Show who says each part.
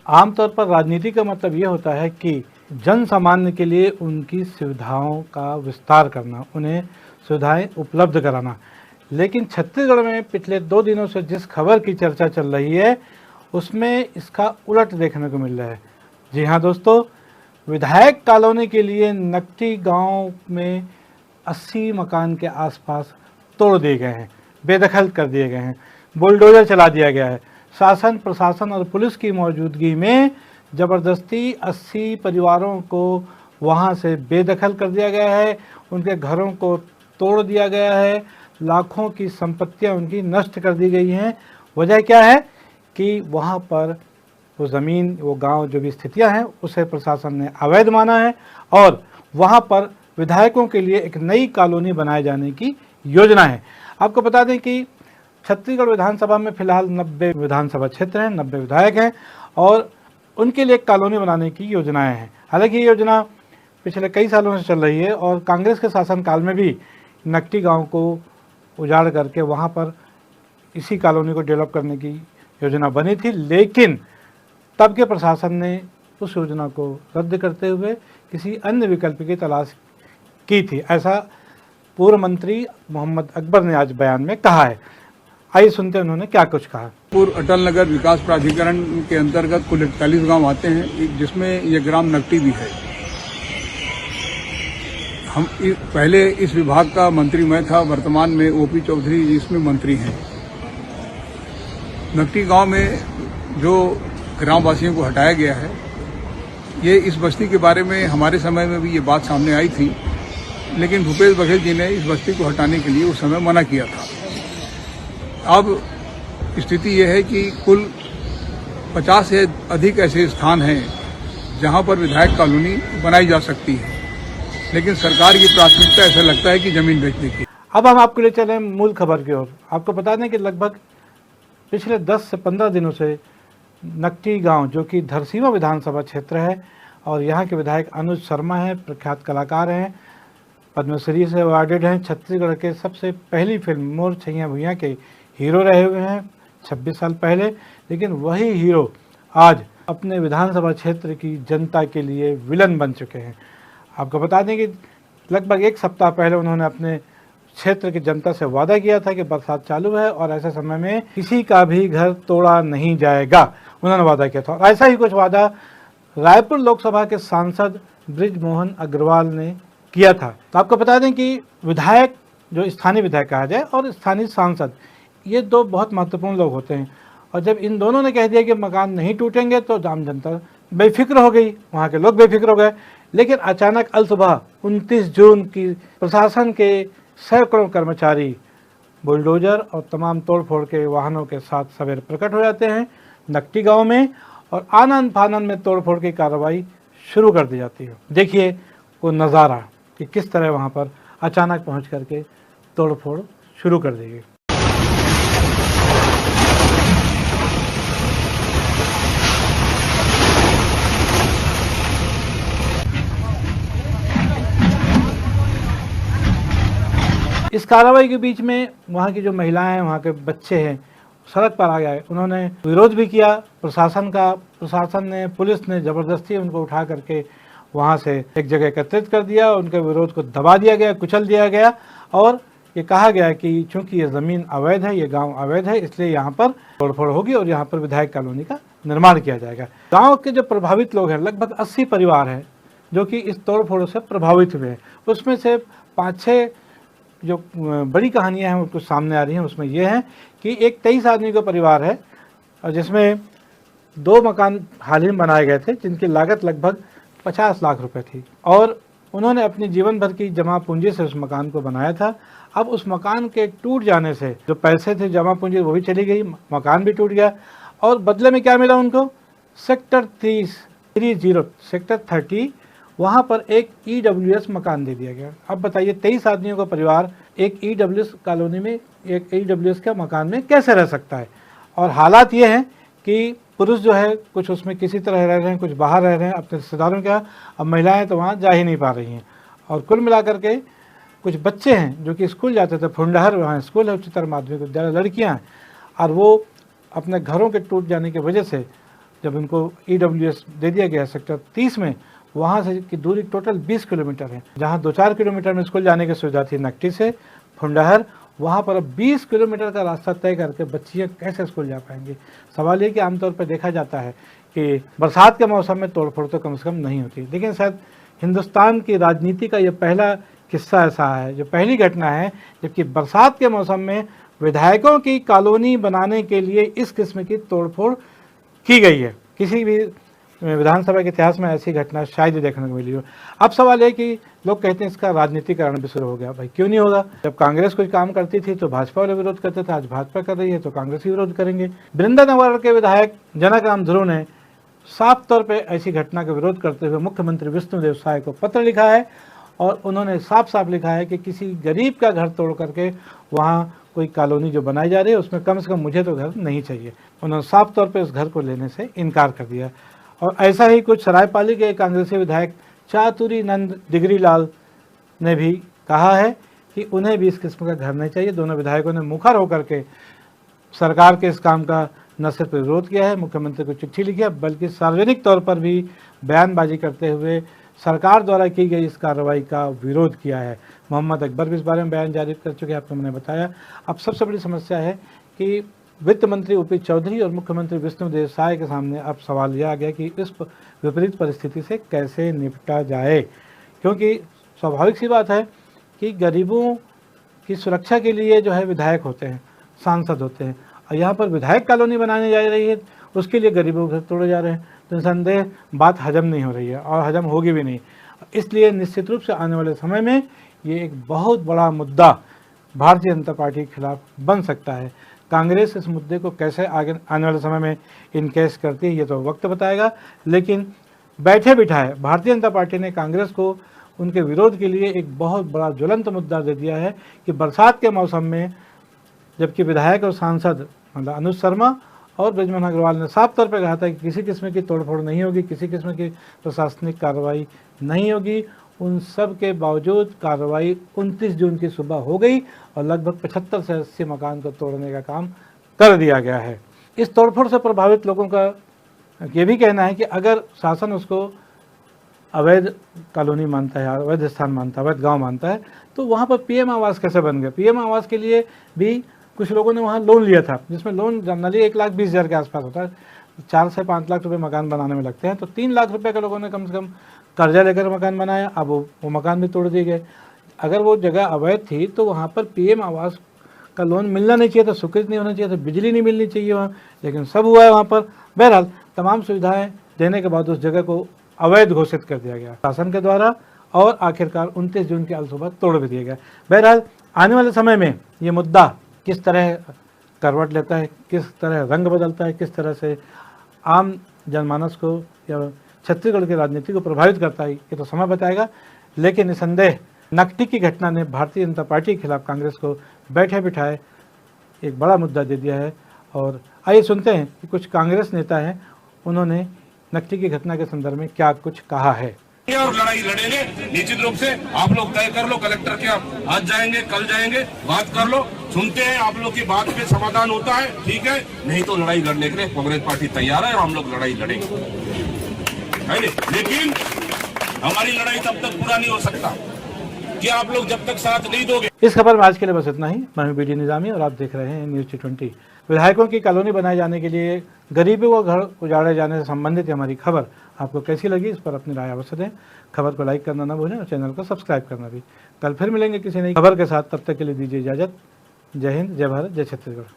Speaker 1: आमतौर पर राजनीति का मतलब ये होता है कि जन सामान्य के लिए उनकी सुविधाओं का विस्तार करना, उन्हें सुविधाएं उपलब्ध कराना। लेकिन छत्तीसगढ़ में पिछले 2 दिनों से जिस खबर की चर्चा चल रही है उसमें इसका उलट देखने को मिल रहा है। जी हाँ दोस्तों, विधायक कॉलोनी के लिए नकटी गांव में 80 मकान के आसपास तोड़ दिए गए हैं, बेदखल कर दिए गए हैं, बुलडोजर चला दिया गया है। शासन, प्रशासन और पुलिस की मौजूदगी में ज़बरदस्ती 80 परिवारों को वहां से बेदखल कर दिया गया है, उनके घरों को तोड़ दिया गया है, लाखों की संपत्तियां उनकी नष्ट कर दी गई हैं। वजह क्या है कि वहां पर वो ज़मीन, वो गांव, जो भी स्थितियां हैं उसे प्रशासन ने अवैध माना है और वहां पर विधायकों के लिए एक नई कॉलोनी बनाए जाने की योजना है। आपको बता दें कि छत्तीसगढ़ विधानसभा में फिलहाल 90 विधानसभा क्षेत्र हैं, 90 विधायक हैं और उनके लिए एक कॉलोनी बनाने की योजनाएं हैं। हालांकि ये योजना पिछले कई सालों से चल रही है और कांग्रेस के शासनकाल में भी नकटी गांव को उजाड़ करके वहां पर इसी कॉलोनी को डेवलप करने की योजना बनी थी, लेकिन तब के प्रशासन ने उस योजना को रद्द करते हुए किसी अन्य विकल्प की तलाश की थी, ऐसा पूर्व मंत्री मोहम्मद अकबर ने आज बयान में कहा है। आइए सुनते हैं उन्होंने क्या कुछ कहा।
Speaker 2: पूर्व अटल नगर विकास प्राधिकरण के अंतर्गत कुल 41 गांव आते हैं, जिसमें ये ग्राम नकटी भी है। हम पहले इस विभाग का मंत्री मैं था, वर्तमान में ओपी चौधरी इसमें मंत्री हैं। नकटी गांव में जो ग्रामवासियों को हटाया गया है, ये इस बस्ती के बारे में हमारे समय में भी ये बात सामने आई थी, लेकिन भूपेश बघेल जी ने इस बस्ती को हटाने के लिए उस समय मना किया था। अब स्थिति ये है कि कुल 50 से अधिक ऐसे स्थान हैं जहां पर विधायक कॉलोनी बनाई जा सकती है, लेकिन सरकार की प्राथमिकता ऐसा लगता है कि जमीन बेचने की।
Speaker 1: अब हम आपके लिए चले मूल खबर की ओर। आपको बता दें कि लगभग पिछले 10 से 15 दिनों से नकटी गांव, जो कि धरसींवा विधानसभा क्षेत्र है और यहाँ के विधायक अनुज शर्मा हैं, प्रख्यात कलाकार हैं, पद्मश्री से अवार्डेड हैं, छत्तीसगढ़ के सबसे पहली फिल्म मोर छैया भुइयां के हीरो रहे हुए हैं 26 साल पहले। लेकिन वही हीरो आज अपने विधानसभा क्षेत्र की जनता के लिए विलन बन चुके हैं। आपको बता दें कि लगभग 1 सप्ताह पहले उन्होंने अपने क्षेत्र की जनता से वादा किया था कि बरसात चालू है और ऐसे समय में किसी का भी घर तोड़ा नहीं जाएगा, उन्होंने वादा किया था। और ऐसा ही कुछ वादा रायपुर लोकसभा के सांसद बृजमोहन अग्रवाल ने किया था। तो आपको बता दें कि विधायक, जो स्थानीय विधायक कहा जाए, और स्थानीय सांसद, ये 2 बहुत महत्वपूर्ण लोग होते हैं। और जब इन दोनों ने कह दिया कि मकान नहीं टूटेंगे तो आम जनता बेफिक्र हो गई, वहाँ के लोग बेफिक्र हो गए। लेकिन अचानक अलसुबह 29 जून की प्रशासन के सैकड़ों कर्मचारी बुलडोजर और तमाम तोड़फोड़ के वाहनों के साथ सवेरे प्रकट हो जाते हैं नकटी गांव में और आनन फानन में तोड़फोड़ की कार्रवाई शुरू कर दी जाती है। देखिए वो नज़ारा कि किस तरह वहां पर अचानक पहुंच करके तोड़फोड़ शुरू कर दी गई। इस कार्रवाई के बीच में वहाँ की जो महिलाएं हैं, वहाँ के बच्चे हैं, सड़क पर आ गए। उन्होंने विरोध भी किया प्रशासन का। प्रशासन ने, पुलिस ने ज़बरदस्ती उनको उठा करके वहाँ से एक जगह एकत्रित कर दिया, उनके विरोध को दबा दिया गया, कुचल दिया गया और ये कहा गया कि चूंकि ये ज़मीन अवैध है, ये गांव अवैध है, इसलिए यहाँ पर तोड़फोड़ होगी और यहाँ पर विधायक कॉलोनी का निर्माण किया जाएगा। गाँव के जो प्रभावित लोग हैं, लगभग 80 परिवार हैं जो कि इस तोड़फोड़ से प्रभावित हुए हैं। उसमें से 5-6 जो बड़ी कहानियां हैं उनको सामने आ रही हैं। उसमें यह है कि एक 23 आदमी का परिवार है और जिसमें 2 मकान हाल ही में बनाए गए थे जिनकी लागत लगभग 50 लाख रुपए थी और उन्होंने अपनी जीवन भर की जमा पूंजी से उस मकान को बनाया था। अब उस मकान के टूट जाने से जो पैसे थे, जमा पूंजी, वो भी चली गई, मकान भी टूट गया और बदले में क्या मिला उनको? सेक्टर 30 सेक्टर 30 वहाँ पर एक EWS मकान दे दिया गया। अब बताइए 23 आदमियों का परिवार एक EWS कॉलोनी में, एक EWS के मकान में कैसे रह सकता है? और हालात ये हैं कि पुरुष जो है कुछ उसमें किसी तरह रह रहे हैं, कुछ बाहर रह रहे हैं अपने रिश्तेदारों के यहाँ, अब महिलाएं तो वहाँ जा ही नहीं पा रही हैं। और कुल मिलाकर के कुछ बच्चे हैं जो कि स्कूल जाते थे, फुंडहर वहाँ स्कूल है, उच्चतर माध्यमिक विद्यालय, लड़कियाँ हैं, और वो अपने घरों के टूट जाने की वजह से जब उनको EWS दे दिया गया सेक्टर 30 में, वहाँ से की दूरी टोटल 20 किलोमीटर है। जहाँ 2-4 किलोमीटर में स्कूल जाने की सुविधा थी नकटी से फुंडहर, वहाँ पर अब 20 किलोमीटर का रास्ता तय करके बच्चियाँ कैसे स्कूल जा पाएंगी। सवाल ये कि आमतौर पर देखा जाता है कि बरसात के मौसम में तोड़फोड़ तो कम से कम नहीं होती, लेकिन शायद हिंदुस्तान की राजनीति का ये पहला किस्सा ऐसा है, जो पहली घटना है जबकि बरसात के मौसम में विधायकों की कॉलोनी बनाने के लिए इस किस्म की तोड़फोड़ की गई है। किसी भी विधानसभा के इतिहास में ऐसी घटना शायद ही देखने को मिली हो। अब सवाल है कि लोग कहते हैं इसका राजनीतिकरण भी शुरू हो गया। भाई क्यों नहीं होगा? जब कांग्रेस कोई काम करती थी तो भाजपा वाले विरोध करते थे, आज भाजपा कर रही है तो कांग्रेस ही विरोध करेंगे। वृंदानगर के विधायक जनक राम ध्रुव ने साफ तौर पर ऐसी घटना का विरोध करते हुए मुख्यमंत्री विष्णुदेव साय को पत्र लिखा है और उन्होंने साफ साफ लिखा है कि किसी गरीब का घर तोड़ करके वहाँ कोई कॉलोनी जो बनाई जा रही है उसमें कम से कम मुझे तो घर नहीं चाहिए। उन्होंने साफ तौर पे उस घर को लेने से इनकार कर दिया। और ऐसा ही कुछ सरायपाली के कांग्रेसी विधायक चातुरी नंद डिगरी लाल ने भी कहा है कि उन्हें भी इस किस्म का घर नहीं चाहिए। दोनों विधायकों ने मुखर होकर के सरकार के इस काम का न सिर्फ विरोध किया है, मुख्यमंत्री को चिट्ठी लिखी है, बल्कि सार्वजनिक तौर पर भी बयानबाजी करते हुए सरकार द्वारा की गई इस कार्रवाई का विरोध किया है। मोहम्मद अकबर भी इस बारे में बयान जारी कर चुके हैं, आपको मैंने बताया। अब सबसे बड़ी समस्या है कि वित्त मंत्री ओपी चौधरी और मुख्यमंत्री विष्णुदेव साय के सामने अब सवाल यह आ गया कि इस विपरीत परिस्थिति से कैसे निपटा जाए, क्योंकि स्वाभाविक सी बात है कि गरीबों की सुरक्षा के लिए जो है विधायक होते हैं, सांसद होते हैं, और यहाँ पर विधायक कॉलोनी बनाने जा रही है, उसके लिए गरीबों के तोड़े जा रहे हैं, तो निसंदेह बात हजम नहीं हो रही है और हजम होगी भी नहीं। इसलिए निश्चित रूप से आने वाले समय में ये एक बहुत बड़ा मुद्दा भारतीय जनता पार्टी के खिलाफ बन सकता है। कांग्रेस इस मुद्दे को कैसे आगे आने वाले समय में इनकेस करती है ये तो वक्त बताएगा, लेकिन बैठे बिठाए भारतीय जनता पार्टी ने कांग्रेस को उनके विरोध के लिए एक बहुत बड़ा ज्वलंत मुद्दा दे दिया है कि बरसात के मौसम में जबकि विधायक और सांसद मतलब अनुज शर्मा और बृजमोहन अग्रवाल ने साफ तौर पर कहा था कि किसी किस्म की तोड़फोड़ नहीं होगी, किसी किस्म की प्रशासनिक कार्रवाई नहीं होगी, उन सब के बावजूद कार्रवाई 29 जून की सुबह हो गई और लगभग 75 से 80 मकान को तोड़ने का काम कर दिया गया है। इस तोड़फोड़ से प्रभावित लोगों का ये भी कहना है कि अगर शासन उसको अवैध कॉलोनी मानता है, अवैध स्थान मानता है, अवैध गांव मानता है, तो वहाँ पर PM आवास कैसे बन गया? PM आवास के लिए भी कुछ लोगों ने वहाँ लोन लिया था, जिसमें लोन जनरली 1,20,000 के आसपास होता है, 4 से 5 लाख रुपए मकान बनाने में लगते हैं, तो 3 लाख रुपए के लोगों ने कम से कम कर्जा लेकर मकान बनाया। अब वो मकान भी तोड़ दिए गए। अगर वो जगह अवैध थी तो वहाँ पर PM आवास का लोन मिलना नहीं चाहिए था, स्वीकृत नहीं होना चाहिए था, बिजली नहीं मिलनी चाहिए वहाँ, लेकिन सब हुआ है वहाँ पर। बहरहाल तमाम सुविधाएं देने के बाद उस जगह को अवैध घोषित कर दिया गया शासन के द्वारा और आखिरकार 29 जून की अलसुबह तोड़ भी दिया गया। बहरहाल आने वाले समय में ये मुद्दा किस तरह करवट लेता है, किस तरह रंग बदलता है, किस तरह से आम जनमानस को या छत्तीसगढ़ की राजनीति को प्रभावित करता है, ये तो समय बताएगा। लेकिन निसंदेह नकटी की घटना ने भारतीय जनता पार्टी के खिलाफ कांग्रेस को बैठे बिठाए एक बड़ा मुद्दा दे दिया है। और आइए सुनते हैं कि कुछ कांग्रेस नेता हैं, उन्होंने नकटी की घटना के संदर्भ में क्या कुछ कहा है।
Speaker 3: और लड़ाई लड़ेंगे निश्चित रूप से। आप लोग तय कर लो, कलेक्टर के आज जाएंगे, कल जाएंगे, बात कर लो, सुनते हैं आप लोग की बात पे समाधान होता है, ठीक है, नहीं तो लड़ाई लड़ने के लिए कांग्रेस पार्टी तैयार है और हम लोग लड़ाई लड़ेंगे, है नहीं? लेकिन हमारी लड़ाई तब तक पूरा नहीं हो सकता कि आप लोग जब तक साथ नहीं दोगे।
Speaker 1: इस खबर में आज के लिए बस इतना ही। मैं हूं BD निजामी और आप देख रहे हैं न्यूज़ T20। विधायकों की कॉलोनी बनाए जाने के लिए गरीबों को घर उजाड़े जाने से संबंधित हमारी खबर आपको कैसी लगी, इस पर अपनी राय अवश्य दें। खबर को लाइक करना ना भूलें और चैनल को सब्सक्राइब करना भी। कल फिर मिलेंगे किसी नई खबर के साथ, तब तक के लिए दीजिए इजाजत। जय हिंद, जय भारत, जय छत्तीसगढ़।